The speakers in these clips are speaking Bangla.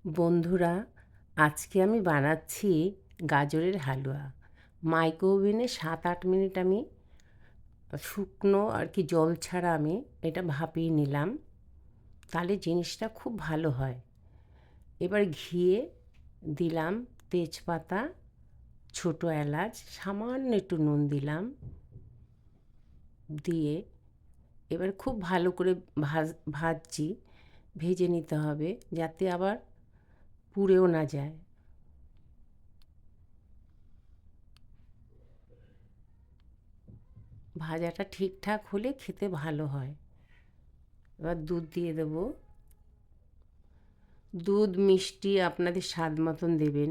বন্ধুরা, আজকে আমি বানাচ্ছি গাজরের হালুয়া। মাইক্রো ওভেনে 7-8 মিনিট আমি শুকনো জল ছাড়া আমি এটা ভাপিয়ে নিলাম, তাহলে জিনিসটা খুব ভালো হয়। এবার ঘিয়ে দিলাম তেজপাতা, ছোটো এলাচ, সামান্য একটু নুন দিলাম, দিয়ে এবার খুব ভালো করে ভাজছি। ভেজে নিতে হবে যাতে আবার পুড়েও না যায়। ভাজাটা ঠিকঠাক হলে খেতে ভালো হয়। এবার দুধ দিয়ে দেবো। দুধ মিষ্টি আপনাদের স্বাদ মতন দেবেন।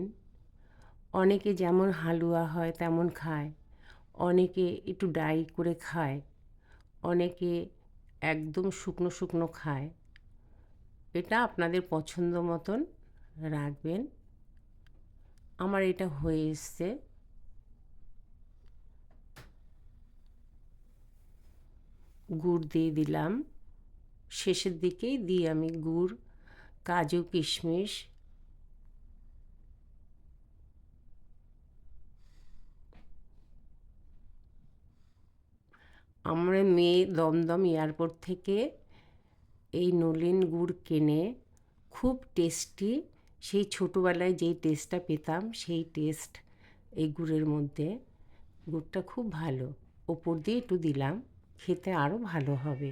অনেকে যেমন হালুয়া হয় তেমন খায়, অনেকে একটু ড্রাই করে খায়, অনেকে একদম শুকনো শুকনো খায়। এটা আপনাদের পছন্দ মতন রাখবেন। আমার এটা হয়ে এসছে। গুড় দিয়ে দিলাম, শেষের দিকেই দিই আমি গুড়, কাজু কিশমিশ। আমার মেয়ে দমদম এয়ারপোর্ট থেকে এই নলেন গুড় কেনে, খুব টেস্টি। সেই ছোটোবেলায় যেই টেস্টটা পেতাম সেই টেস্ট এই গুড়ের মধ্যে। গুড়টা খুব ভালো, ওপর দিয়ে একটু দিলাম, খেতে আরও ভালো হবে।